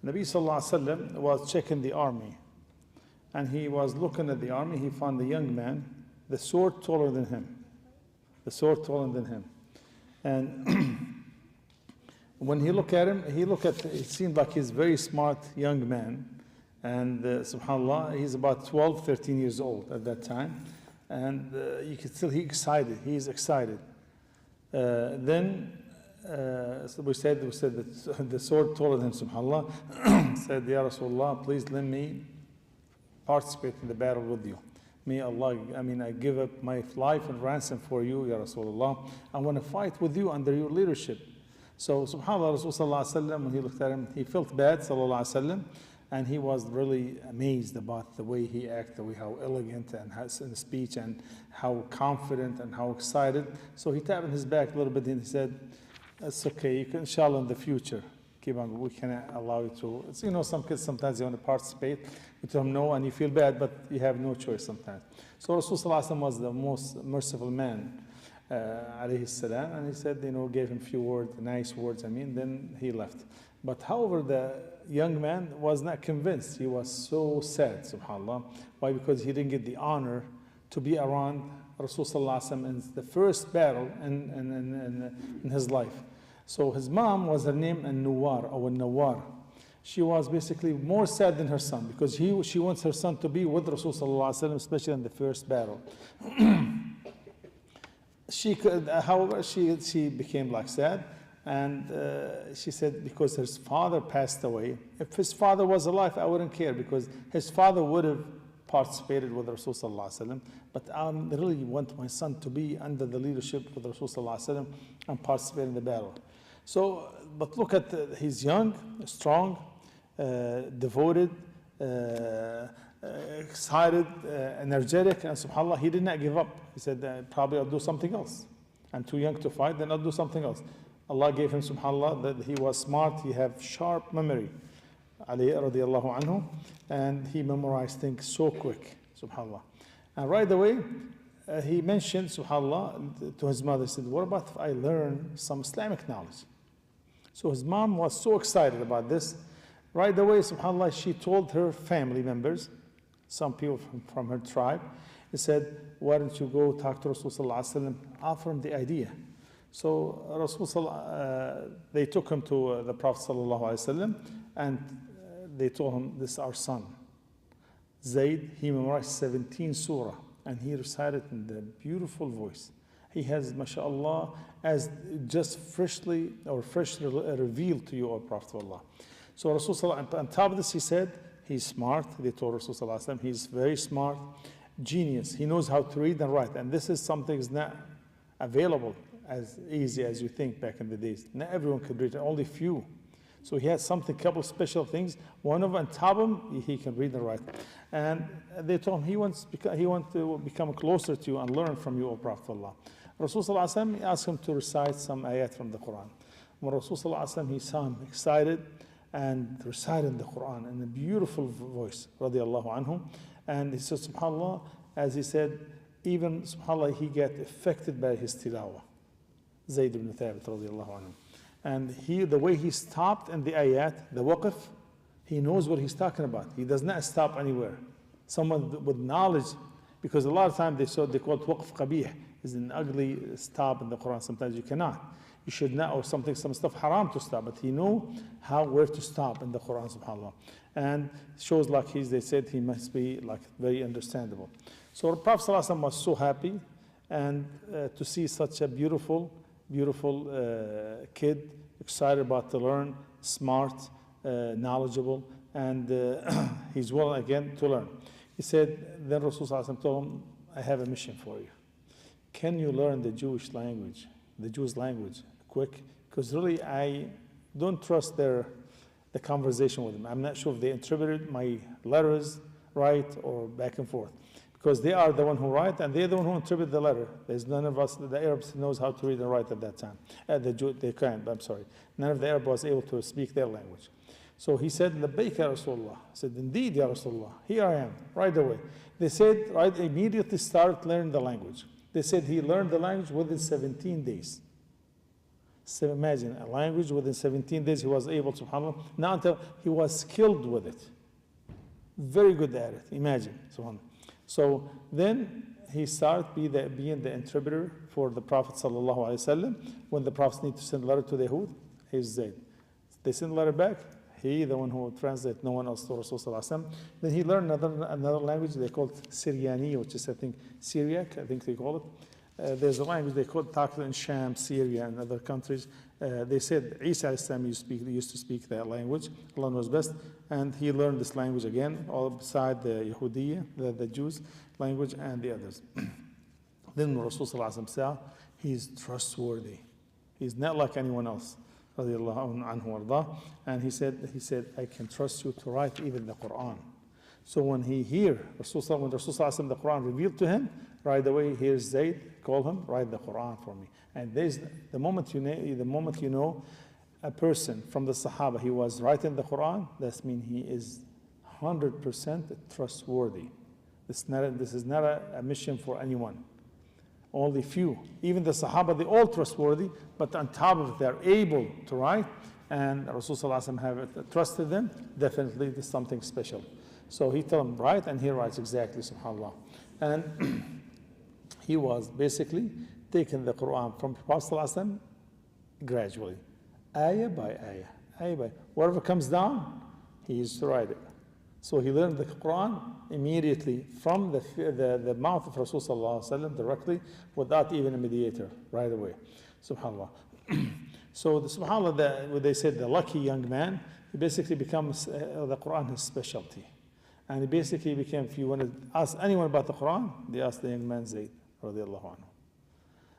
Nabi sallallahu alaihi wasallam was checking the army, and he was looking at the army. He found a young man, the sword taller than him, and when he looked at him, it seemed like he's a very smart young man, and subhanallah, he's about 12, 13 years old at that time, and you could still he's excited. Then so we said that the sword taller than subhanallah said, Ya Rasulullah, please let me participate in the battle with you. May Allah, I give up my life and ransom for you, Ya Rasulullah. I want to fight with you under your leadership. So subhanallah, Rasulullah, when he looked at him, he felt bad, sallallahu, and he was really amazed about the way he acted, the way how elegant and in speech, and how confident and how excited. So he tapped on his back a little bit and he said, it's okay, you can, inshallah, in the future, keep on, we can allow you to. It's, some kids sometimes they want to participate, you tell them no and you feel bad, but you have no choice sometimes. So Rasulullah was the most merciful man, alayhi salam, and he said, gave him a few words, nice words, then he left. But however, the young man was not convinced. He was so sad, subhanAllah. Why? Because he didn't get the honor to be around Rasulullah in the first battle in his life. So his mom was her name An-Nuwar or An-Nawar. She was basically more sad than her son because she wants her son to be with Rasulullah, especially in the first battle. However, she became like sad, and she said because his father passed away. If his father was alive, I wouldn't care because his father would have participated with Rasulullah, but I really want my son to be under the leadership of Rasulullah and participate in the battle. So, but look at, he's young, strong, devoted, excited, energetic, and subhanAllah, he did not give up. He said, probably I'll do something else. I'm too young to fight, then I'll do something else. Allah gave him, subhanAllah, that he was smart, he have sharp memory, Ali radiallahu anhu, and he memorized things so quick, subhanAllah. And right away, he mentioned, subhanAllah, to his mother, he said, what about if I learn some Islamic knowledge? So his mom was so excited about this. Right away, subhanAllah, she told her family members, some people from her tribe, he said, why don't you go talk to Rasulullah, offer him the idea. So Rasulullah, they took him to the Prophet ﷺ, and they told him, this is our son. Zayd, he memorized 17 surah, and he recited in the beautiful voice. He has, mashallah, as just freshly revealed to you, O Prophet of Allah. So Rasulullah, on top of this, he said, he's smart. They told Rasulullah, he's very smart, genius. He knows how to read and write. And this is something that's not available as easy as you think back in the days. Not everyone could read, only few. So he had something, couple special things. One of them, on top of him, he can read and write. And they told him he wants to become closer to you and learn from you, O Prophet of Allah. Rasulullah asked him to recite some ayat from the Quran. When Rasulullah he saw him excited and recited the Quran in a beautiful voice, radiallahu anhu. And he said, subhanAllah, as he said, even subhanAllah, he got affected by his tilawah. Zayd ibn Thabit, radiallahu anhu. And the way he stopped in the ayat, the waqf, he knows what he's talking about. He does not stop anywhere. Someone with knowledge, because a lot of times they call it waqf qabih, is an ugly stop in the Quran. Sometimes you cannot. You should not, or some stuff haram to stop, but he knew where to stop in the Quran, subhanAllah. And shows like they said he must be like very understandable. So the Prophet ﷺ was so happy and to see such a beautiful kid, excited about to learn, smart, knowledgeable, and he's willing again to learn. He said, then Rasulullah told him, I have a mission for you. Can you learn the Jewish language quick? Because really I don't trust the conversation with them. I'm not sure if they interpreted my letters right or back and forth. Because they are the one who write, and they're the one who interpret the letter. There's none of us, the Arabs knows how to read and write at that time. They can't, I'm sorry. None of the Arabs was able to speak their language. So he said, Labbaik ya Rasulullah. I said, indeed, ya Rasulullah. Here I am, right away. They said, right, immediately started learning the language. They said he learned the language within 17 days. So imagine a language within 17 days he was able, subhanAllah, now until he was skilled with it. Very good at it, imagine, subhanAllah. So then he started being the interpreter for the Prophet sallallahu alaihi wasallam. When the Prophets need to send a letter to the Yahud, he's Zayd. They send a letter back, he the one who would translate, no one else to Rasul sallallahu alaihi wasallam. Then he learned another language they called Syriani, which is I think Syriac, I think they call it. There's a language they call talked in Sham, Syria, and other countries. They said Isa al-Islam used to speak that language. Allah knows best. And he learned this language again, all beside the Yahudiyya, the Jews language, and the others. Then Rasul sallallahu alaihi wasallam said, he's trustworthy. He's not like anyone else. Radiallahu anhu wardah. And he said, I can trust you to write even the Quran. So when he hear when Rasul sallallahu alaihi wasallam the Quran revealed to him, right away here's Zayd, call him, write the Quran for me. And there's the moment you know a person from the Sahaba, he was writing the Quran, that means he is 100% trustworthy. This is not a mission for anyone. Only few. Even the Sahaba, they're all trustworthy, but on top of it, they're able to write, and Rasul sallallahu alaihi wasallam have trusted them, definitely there's something special. So he told him, write, and he writes exactly, subhanAllah. And he was basically taking the Quran from Prophet ﷺ gradually, ayah by ayah. Whatever comes down, he used to write it. So he learned the Quran immediately from the mouth of Rasul ﷺ directly, without even a mediator, right away. SubhanAllah. So what they said, the lucky young man, he basically becomes the Quran his specialty. And he basically became, if you want to ask anyone about the Quran, they ask the young man Zayd, radiallahu anhu.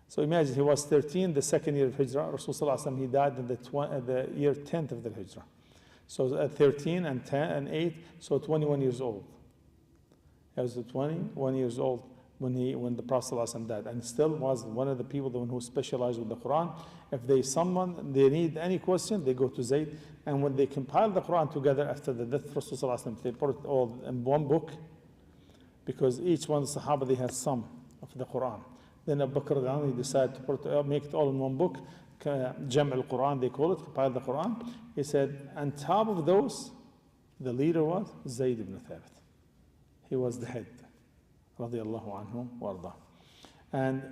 So imagine he was 13, the second year of Hijrah. Rasulullah he died in the year 10th of the Hijrah. So at 13 and 10 and 8, so 21 years old. He was 21 years old when the Prophet died, and still was one of the people, the one who specialized with the Quran. If they need any question, they go to Zayd. And when they compiled the Quran together after the death of Rasulullah, they put it all in one book, because each one of the Sahaba, they had some of the Quran. Then Abdur he decided to make it all in one book, Jam' al-Quran, they call it, compile the Quran. He said, on top of those, the leader was Zayd ibn Thabit. He was the head, radiallahu anhu warda. And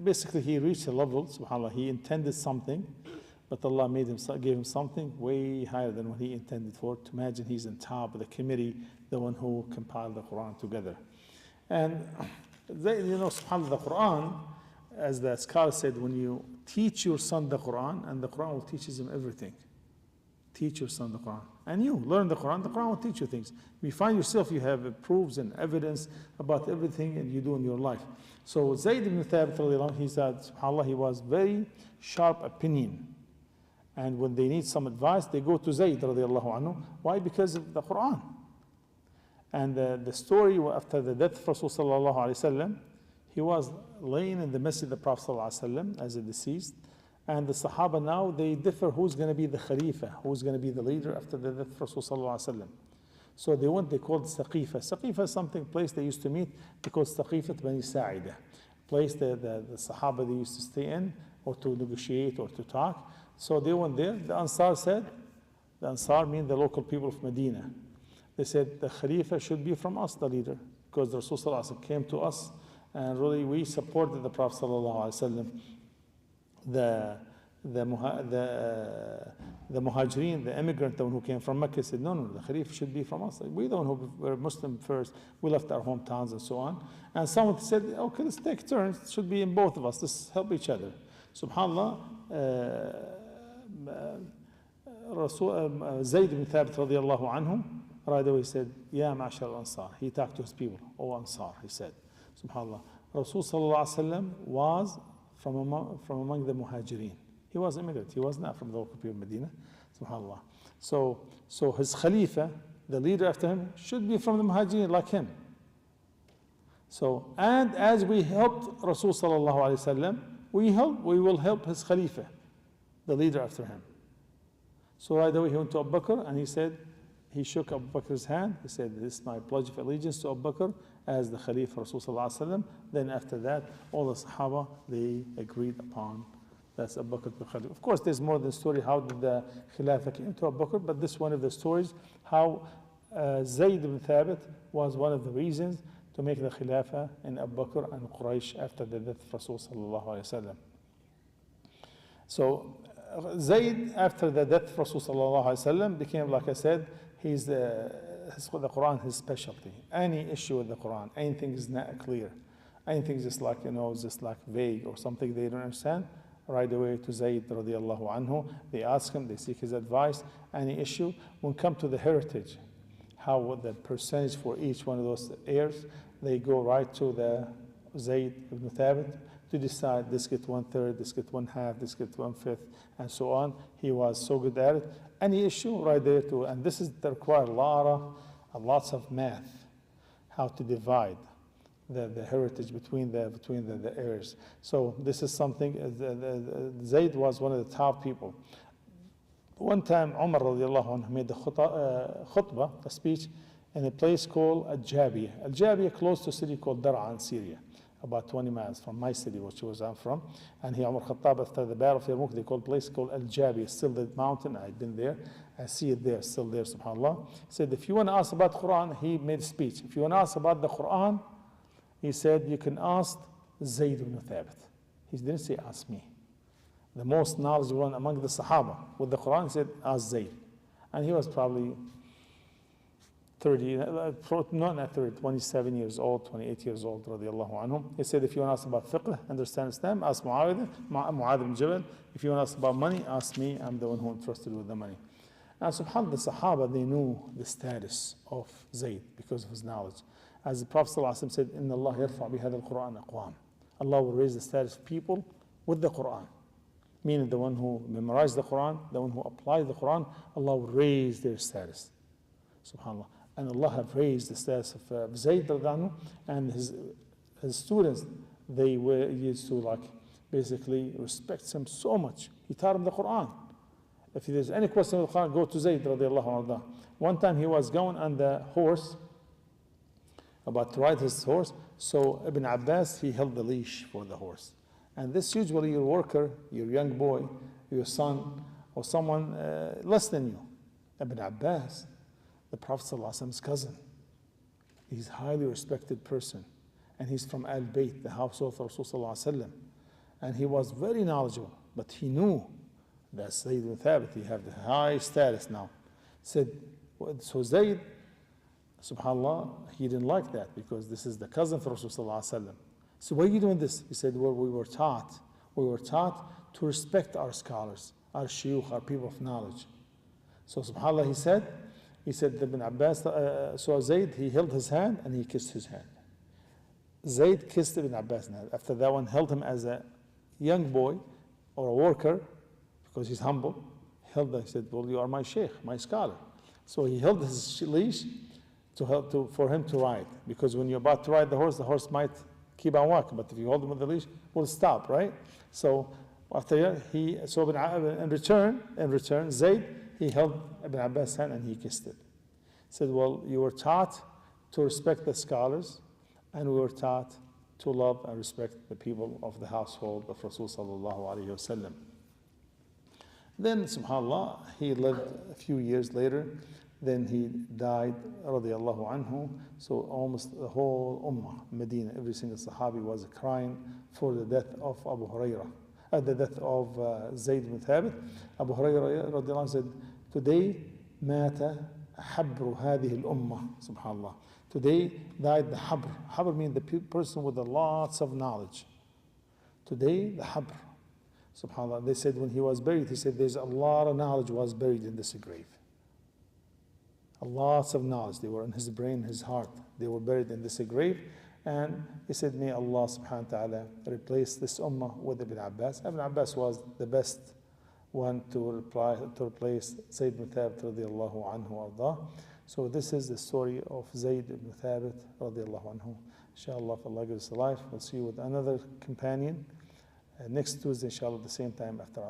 basically he reached a level, subhanAllah, he intended something, but Allah gave him something way higher than what he intended for. To imagine he's on top of the committee, the one who compiled the Quran together. And subhanAllah, the Quran, as the scholar said, when you teach your son the Quran, and the Quran will teach him everything. Teach your son the Quran. And you learn the Quran will teach you things. You find yourself, you have proofs and evidence about everything and you do in your life. So Zayd ibn Thabit, he said, subhanAllah, he was very sharp opinion. And when they need some advice, they go to Zayd radiallahu anhu. Why? Because of the Quran. And the story after the death of Rasul sallallahu alaihi wasallam, he was laying in the masjid of the Prophet sallallahu alaihi wasallam as a deceased. And the Sahaba now, they differ who's going to be the Khalifa, who's going to be the leader after the death of Rasul sallallahu alaihi wasallam. So they called Saqifa. Saqifa is place they used to meet, they called Saqifat Bani Sa'ida. Place the Sahaba they used to stay in, or to negotiate, or to talk. So they went there. The Ansar mean the local people of Medina. They said the Khalifa should be from us, the leader, because the Rasul sallallahu alaihi wasallam came to us, and really we supported the Prophet sallallahu alaihi wasallam. The Muhajirin, the immigrant, the one who came from Mecca, said, no, the Khalif should be from us. We the one who were Muslim first, we left our hometowns and so on. And someone said, okay, let's take turns, it should be in both of us, let's help each other. SubhanAllah, Zayd ibn Thabit radiallahu anhu, right away said, Ya ma'ashar al-Ansar. He talked to his people, O Ansar, he said, SubhanAllah. Rasul sallallahu alaihi wasallam was from among the Muhajirin. He was an immigrant. He was not from the local people of Medina. SubhanAllah. So his Khalifa, the leader after him, should be from the Muhajirin like him. So, and as we helped Rasul sallallahu alaihi wasallam, we will help his Khalifa, the leader after him. So right away he went to Abu Bakr and he said, he shook Abu Bakr's hand. He said, this is my pledge of allegiance to Abu Bakr as the Khalifa Rasul sallallahu alaihi wasallam. Then after that, all the Sahaba, they agreed upon That's Abu Bakr al-Khalifa. Of course, there's more than a story how did the Khilafah came to Abu Bakr, but this is one of the stories how Zayd ibn Thabit was one of the reasons to make the Khilafah in Abu Bakr and Quraysh after the death of Rasul sallallahu alayhi wa sallam. So Zayd, after the death of Rasul sallallahu alayhi wa sallam, became, like I said, he's the Quran, his specialty. Any issue with the Quran, anything is not clear, anything is just like, just like vague or something they don't understand, right away to Zayd radiallahu anhu. They ask him, they seek his advice, any issue. When come to the heritage, how the percentage for each one of those heirs, they go right to the Zayd ibn Thabit to decide this get 1/3, this get 1/2, this get 1/5, and so on. He was so good at it. Any issue right there too, and this is require lots of math, how to divide the heritage between the heirs. So this is something. Zayd was one of the top people. One time, Umar radiallahu anhu made the khutbah, a speech, in a place called Al-Jabiyah. Al-Jabiyah close to a city called Dar'a in Syria, about 20 miles from my city, which was I'm from. And he, Umar Khattab, after the battle of Yarmouk, they called a place called Al-Jabiyah, still the mountain. I've been there. I see it there, still there, subhanAllah. He said, if you want to ask about Quran, he made a speech. If you want to ask about the Quran, he said, you can ask Zayd ibn Thabit. He didn't say, ask me. The most knowledgeable one among the Sahabah with the Quran, he said, ask Zayd. And he was probably 30, not 30, 27 years old, 28 years old, radiallahu anhum. He said, if you want to ask about fiqh, understand Islam, ask Mu'adh ibn Jabal. If you want to ask about money, ask me. I'm the one who entrusted with the money. Now, subhanAllah, the Sahaba, they knew the status of Zayd because of his knowledge. As the Prophet ﷺ said, إِنَّ اللَّهَ يَرْفَعْ بِهَذَا الْقُرْآنَ أَقْوَامٍ. Allah will raise the status of people with the Quran. Meaning the one who memorized the Quran, the one who applied the Quran, Allah will raise their status. SubhanAllah. And Allah have raised the status of Zayd and his students. They were used to basically respect him so much. He taught him the Quran. If there's any question with the Quran, go to Zayd radiallahu anhu. One time he was going on the horse, about to ride his horse. So Ibn Abbas, he held the leash for the horse. And this usually your worker, your young boy, your son, or someone less than you. Ibn Abbas, the Prophet ﷺ's cousin. He's a highly respected person. And he's from Al-Bayt, the household of Rasulullah ﷺ. And he was very knowledgeable. But he knew that Zayd ibn Thabit, he had the high status now. Said, so Zayd, subhanAllah, he didn't like that because this is the cousin of Rasulullah ﷺ. So why are you doing this? He said, well, we were taught to respect our scholars, our shuyukh, our people of knowledge. So subhanAllah, he said Ibn Abbas, so Zayd, he held his hand and he kissed his hand. Zayd kissed Ibn Abbas' hand. After that one held him as a young boy or a worker because he's humble. He said, well, you are my sheikh, my scholar. So he held his leash for him to ride. Because when you're about to ride the horse might keep on walking. But if you hold him with the leash, will stop, right? So after in return, Zayd, he held Ibn Abbas' hand and he kissed it. He said, well, you were taught to respect the scholars, and we were taught to love and respect the people of the household of Rasul sallallahu alayhi wa sallam. Then, subhanAllah, he lived a few years later. Then he died, radiallahu anhu. So almost the whole ummah, Medina, every single Sahabi was crying for the death of Abu Hurairah, the death of Zayd ibn Thabit. Abu Hurairah radiallahu anhu said, today mata habru hadhihi al-ummah, subhanAllah. Today died the habr. Habr means the person with lots of knowledge. Today the habr, subhanAllah. They said when he was buried, he said there's a lot of knowledge was buried in this grave. Lots of knowledge. They were in his brain, his heart. They were buried in this grave. And he said, may Allah subhanahu wa ta'ala replace this ummah with Ibn Abbas. Ibn Abbas was the best one to replace Zayd ibn Thabit radiallahu anhu ardah. So this is the story of Zayd ibn Thabit radiallahu anhu. Inshallah, if Allah gives us life, we'll see you with another companion next Tuesday, inshallah, at the same time after us.